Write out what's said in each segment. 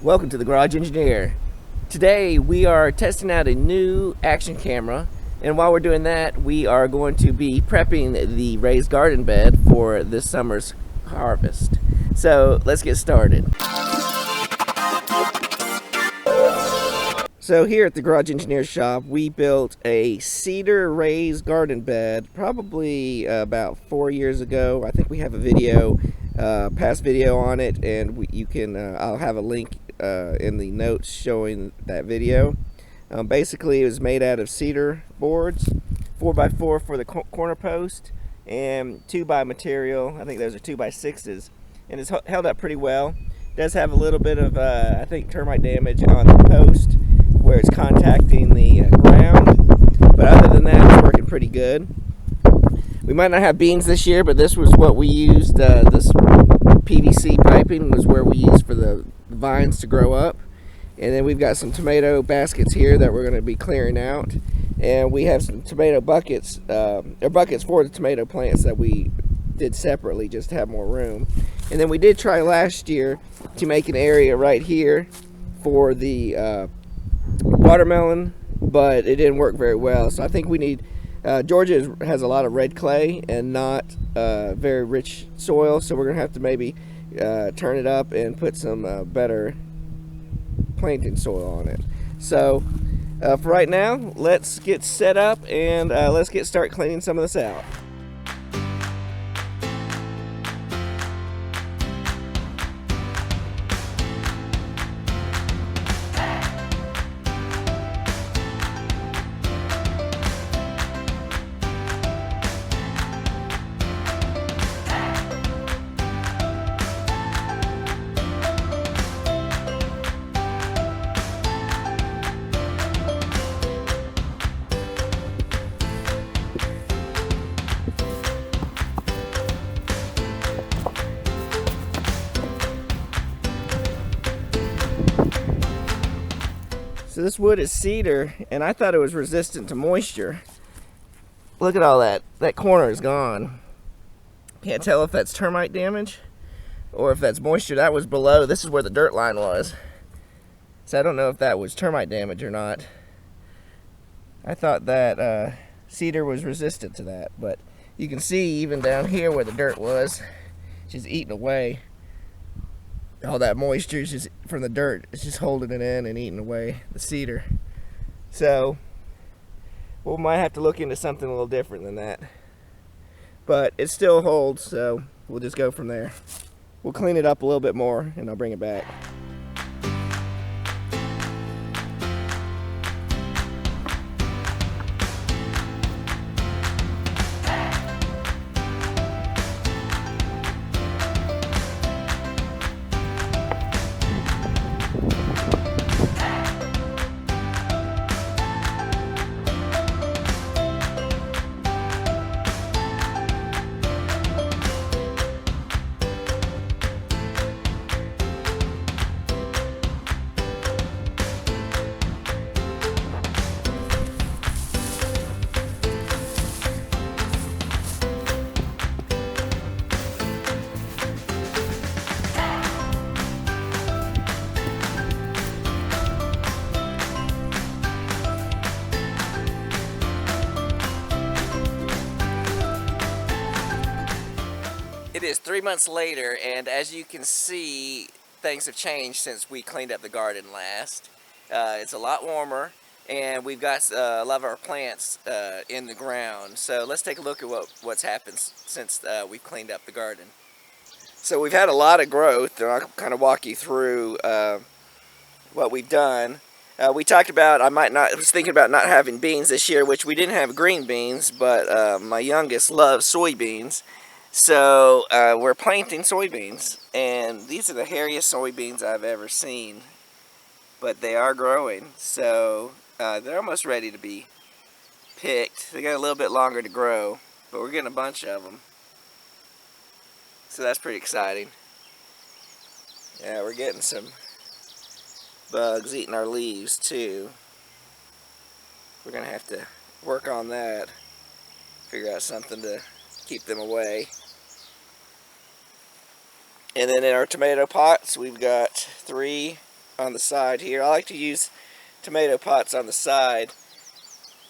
Welcome to the Garage Engineer. Today we are testing out a new action camera, and while we're doing that we are going to be prepping the raised garden bed for this summer's harvest. So let's get started. So here at the Garage Engineer shop we built a cedar raised garden bed probably about 4 years ago. I think we have a video, past video on it, and you can I'll have a link in the notes showing that video. Basically it was made out of cedar boards, 4x4 for the corner post, and 2x material. I think those are 2x6s, and it's held up pretty well. It does have a little bit of I think termite damage on the post where it's contacting the ground, but other than that it's working pretty good. We might not have beans this year, but this was what we used. This PVC piping was where we used for the vines to grow up. And then we've got some tomato baskets here that we're going to be clearing out. And we have some tomato buckets, or buckets for the tomato plants that we did separately just to have more room. And then we did try last year to make an area right here for the watermelon, but it didn't work very well. So I think we need, Georgia has a lot of red clay and not very rich soil, so we're going to have to maybe turn it up and put some better planting soil on it. So for right now, let's get set up and let's start cleaning some of this out. So this wood is cedar, and I thought it was resistant to moisture. Look at all that. That corner is gone. Can't tell if that's termite damage or if that's moisture. That was below. This is where the dirt line was. So I don't know if that was termite damage or not. I thought that cedar was resistant to that, but you can see even down here where the dirt was, it's just eating away. All that moisture is just from the dirt. It's just holding it in and eating away the cedar. So we might have to look into something a little different than that. But it still holds, so we'll just go from there. We'll clean it up a little bit more and I'll bring it back. It is 3 months later, and as you can see, things have changed since we cleaned up the garden last. It's a lot warmer, and we've got a lot of our plants in the ground. So let's take a look at what's happened since we've cleaned up the garden. So we've had a lot of growth, and I'll kind of walk you through what we've done. We talked about, I was thinking about not having beans this year, which we didn't have green beans, but my youngest loves soybeans. So we're planting soybeans, and these are the hairiest soybeans I've ever seen, but they are growing, so they're almost ready to be picked. They got a little bit longer to grow, but we're getting a bunch of them, so that's pretty exciting. Yeah, we're getting some bugs eating our leaves too. We're gonna have to work on that, figure out something to keep them away. And then in our tomato pots, we've got 3 on the side here. I like to use tomato pots on the side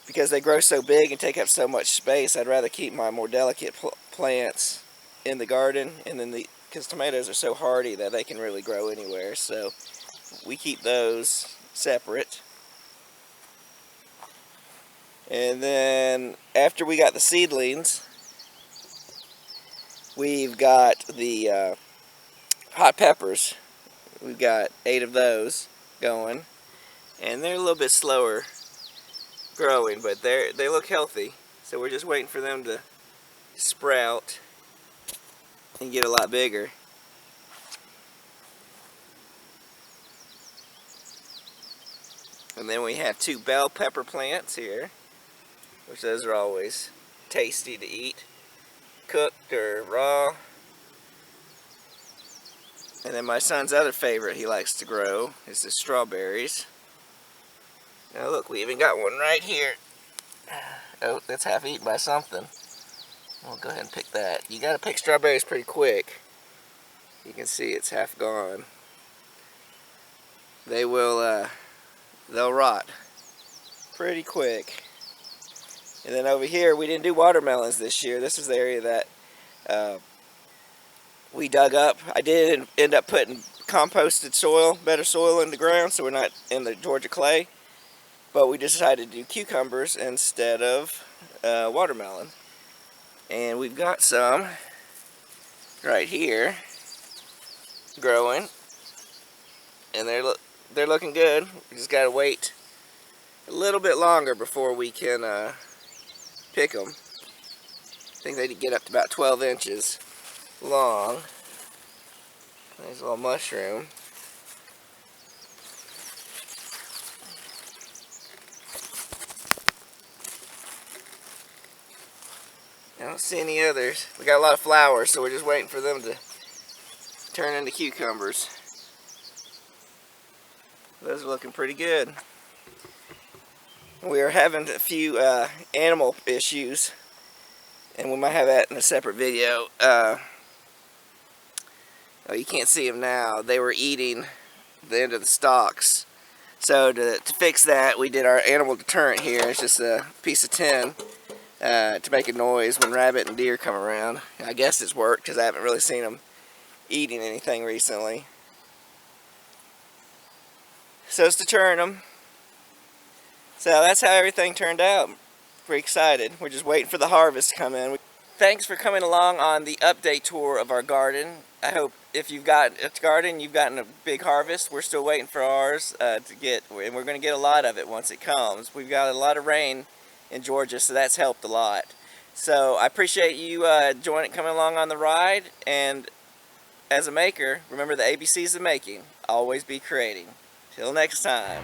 because they grow so big and take up so much space. I'd rather keep my more delicate plants in the garden, and then because tomatoes are so hardy that they can really grow anywhere, so we keep those separate. And then after we got the seedlings, we've got the hot peppers. We've got 8 of those going, and they're a little bit slower growing, but they look healthy. So we're just waiting for them to sprout and get a lot bigger. And then we have 2 bell pepper plants here, which those are always tasty to eat, cooked or raw. And then my son's other favorite he likes to grow is the strawberries. Now look, we even got one right here. Oh, that's half eaten by something. We'll go ahead and pick that. You gotta pick strawberries pretty quick. You can see it's half gone. They will, they'll rot pretty quick. And then over here, we didn't do watermelons this year. This is the area that we dug up. I did end up putting composted soil, better soil in the ground, so we're not in the Georgia clay. But we decided to do cucumbers instead of watermelon. And we've got some right here growing, and they're looking good. We just gotta wait a little bit longer before we can pick them. I think they get up to about 12 inches long. There's a little mushroom. I don't see any others. We got a lot of flowers, so we're just waiting for them to turn into cucumbers. Those are looking pretty good. We are having a few animal issues, and we might have that in a separate video. Oh, you can't see them now. They were eating the end of the stalks. So to fix that, we did our animal deterrent here. It's just a piece of tin to make a noise when rabbit and deer come around. I guess it's worked because I haven't really seen them eating anything recently. So it's deterring them. So that's how everything turned out. Pretty excited. We're just waiting for the harvest to come in. Thanks for coming along on the update tour of our garden. I hope if you've got a garden, you've gotten a big harvest. We're still waiting for ours to get, and we're going to get a lot of it once it comes. We've got a lot of rain in Georgia, so that's helped a lot. So I appreciate you coming along on the ride, and as a maker, remember the ABCs of making. Always be creating. Till next time.